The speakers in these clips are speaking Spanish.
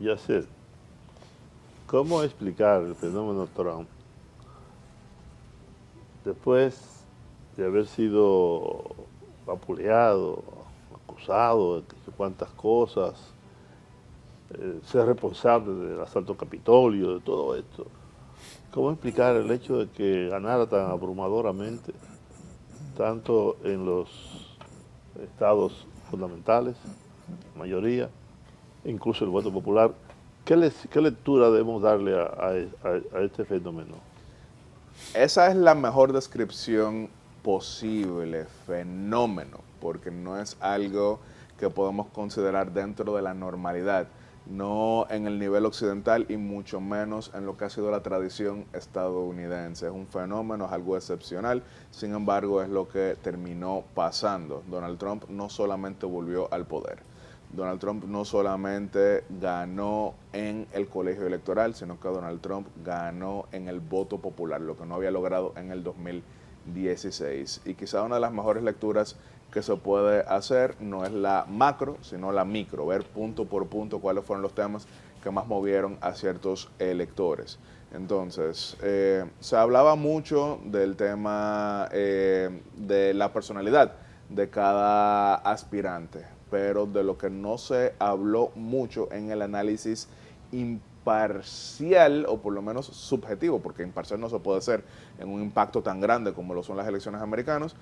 Yacet, ¿cómo explicar el fenómeno Trump después de haber sido vapuleado, acusado de que cuántas cosas, ser responsable del asalto al Capitolio, de todo esto? ¿Cómo explicar el hecho de que ganara tan abrumadoramente, tanto en los estados fundamentales, mayoría, incluso el voto popular? ¿Qué lectura debemos darle a este fenómeno? Esa es la mejor descripción posible, fenómeno, porque no es algo que podemos considerar dentro de la normalidad, no en el nivel occidental y mucho menos en lo que ha sido la tradición estadounidense. Es un fenómeno, es algo excepcional, sin embargo es lo que terminó pasando. Donald Trump no solamente volvió al poder, Donald Trump no solamente ganó en el colegio electoral, sino que Donald Trump ganó en el voto popular, lo que no había logrado en el 2016. Y quizá una de las mejores lecturas que se puede hacer no es la macro, sino la micro, ver punto por punto cuáles fueron los temas que más movieron a ciertos electores. Entonces, se hablaba mucho del tema de la personalidad de cada aspirante, pero de lo que no se habló mucho en el análisis imparcial, o por lo menos subjetivo, porque imparcial no se puede ser en un impacto tan grande como lo son las elecciones americanas,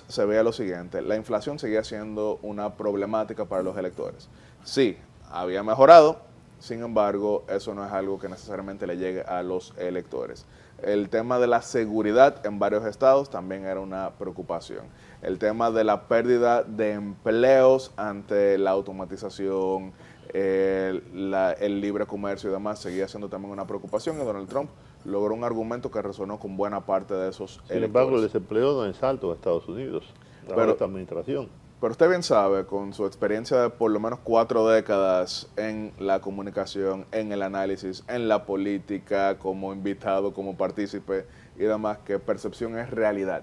se veía lo siguiente: la inflación seguía siendo una problemática para los electores. Sí, había mejorado, sin embargo, eso no es algo que necesariamente le llegue a los electores. El tema de la seguridad en varios estados también era una preocupación. El tema de la pérdida de empleos ante la automatización, el libre comercio y demás seguía siendo también una preocupación, y Donald Trump logró un argumento que resonó con buena parte de esos Sin embargo, el electores. desempleo no es alto en Estados Unidos, bajo Pero esta administración. Pero usted bien sabe, con su experiencia de por lo menos 4 décadas en la comunicación, en el análisis, en la política, como invitado, como partícipe y demás, que percepción es realidad.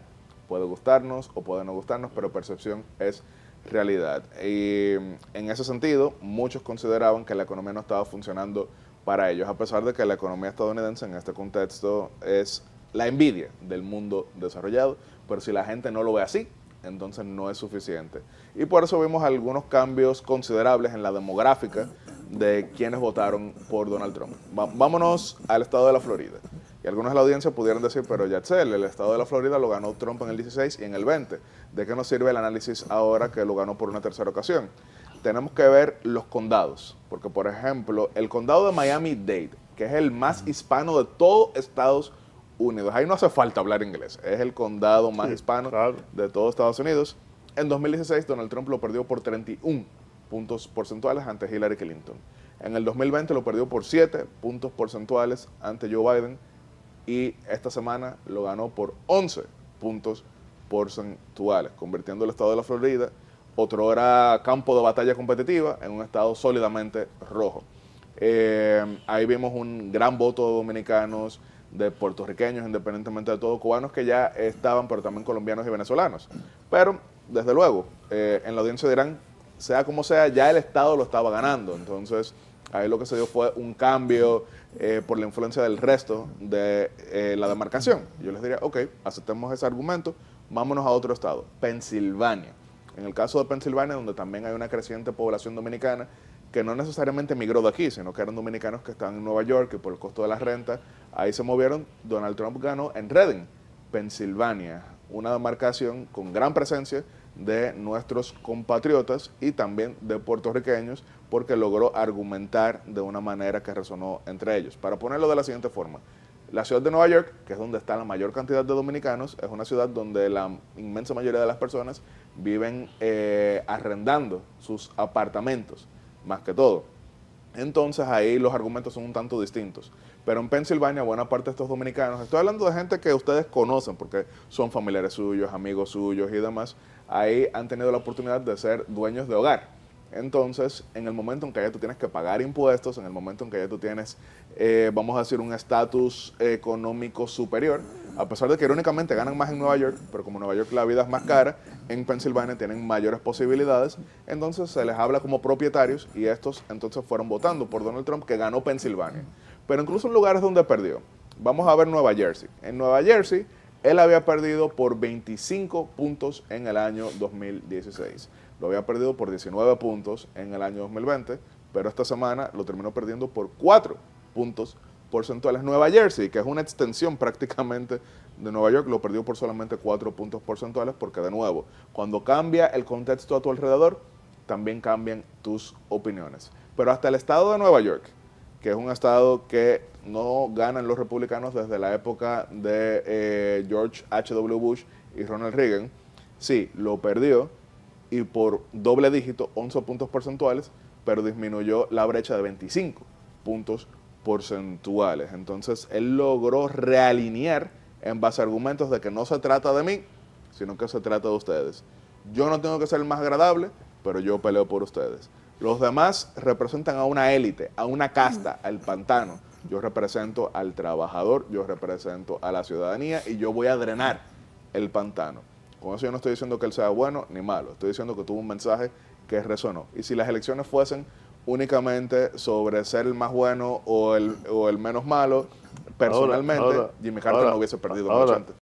Puede gustarnos o puede no gustarnos, pero percepción es realidad. Y en ese sentido, muchos consideraban que la economía no estaba funcionando para ellos, a pesar de que la economía estadounidense en este contexto es la envidia del mundo desarrollado, pero si la gente no lo ve así, entonces no es suficiente. Y por eso vimos algunos cambios considerables en la demográfica de quienes votaron por Donald Trump. Vámonos al estado de la Florida. Y algunos de la audiencia pudieron decir, pero Yatzel, el estado de la Florida lo ganó Trump en el 16 y en el 20. ¿De qué nos sirve el análisis ahora que lo ganó por una tercera ocasión? Tenemos que ver los condados, porque por ejemplo, el condado de Miami-Dade, que es el más hispano de todo Estados Unidos, ahí no hace falta hablar inglés, es el condado más Sí, hispano claro. de todo Estados Unidos. En 2016 Donald Trump lo perdió por 31 puntos porcentuales ante Hillary Clinton. En el 2020 lo perdió por 7 puntos porcentuales ante Joe Biden, y esta semana lo ganó por 11 puntos porcentuales, convirtiendo el estado de la Florida, otro era campo de batalla competitiva, en un estado sólidamente rojo. Ahí vimos un gran voto de dominicanos, de puertorriqueños, independientemente de todo, cubanos que ya estaban, pero también colombianos y venezolanos. Pero, desde luego, en la audiencia dirán, sea como sea, ya el Estado lo estaba ganando. Entonces, ahí lo que se dio fue un cambio por la influencia del resto de la demarcación. Yo les diría, ok, aceptemos ese argumento, vámonos a otro estado, Pensilvania. En el caso de Pensilvania, donde también hay una creciente población dominicana, que no necesariamente migró de aquí, sino que eran dominicanos que estaban en Nueva York y por el costo de la renta, ahí se movieron. Donald Trump ganó en Reading, Pensilvania, una demarcación con gran presencia de nuestros compatriotas y también de puertorriqueños, porque logró argumentar de una manera que resonó entre ellos. Para ponerlo de la siguiente forma, la ciudad de Nueva York, que es donde está la mayor cantidad de dominicanos, es una ciudad donde la inmensa mayoría de las personas viven arrendando sus apartamentos, más que todo. Entonces ahí los argumentos son un tanto distintos. Pero en Pensilvania, buena parte de estos dominicanos, estoy hablando de gente que ustedes conocen porque son familiares suyos, amigos suyos y demás, ahí han tenido la oportunidad de ser dueños de hogar. Entonces, en el momento en que ya tú tienes que pagar impuestos, en el momento en que ya tú tienes, vamos a decir, un estatus económico superior, a pesar de que irónicamente ganan más en Nueva York, pero como en Nueva York la vida es más cara, en Pensilvania tienen mayores posibilidades, entonces se les habla como propietarios y estos entonces fueron votando por Donald Trump, que ganó Pensilvania. Pero incluso en lugares donde perdió, vamos a ver Nueva Jersey. En Nueva Jersey, él había perdido por 25 puntos en el año 2016. Lo había perdido por 19 puntos en el año 2020, pero esta semana lo terminó perdiendo por 4 puntos porcentuales. Nueva Jersey, que es una extensión prácticamente de Nueva York, lo perdió por solamente 4 puntos porcentuales porque, de nuevo, cuando cambia el contexto a tu alrededor, también cambian tus opiniones. Pero hasta el estado de Nueva York, que es un estado que no ganan los republicanos desde la época de George H.W. Bush y Ronald Reagan, sí, lo perdió y por doble dígito, 11 puntos porcentuales, pero disminuyó la brecha de 25 puntos porcentuales. Entonces, él logró realinear en base a argumentos de que no se trata de mí, sino que se trata de ustedes. Yo no tengo que ser el más agradable, pero yo peleo por ustedes. Los demás representan a una élite, a una casta, al pantano. Yo represento al trabajador, yo represento a la ciudadanía y yo voy a drenar el pantano. Con eso yo no estoy diciendo que él sea bueno ni malo, estoy diciendo que tuvo un mensaje que resonó. Y si las elecciones fuesen únicamente sobre ser el más bueno o el menos malo, personalmente Jimmy Carter no hubiese perdido mucho antes.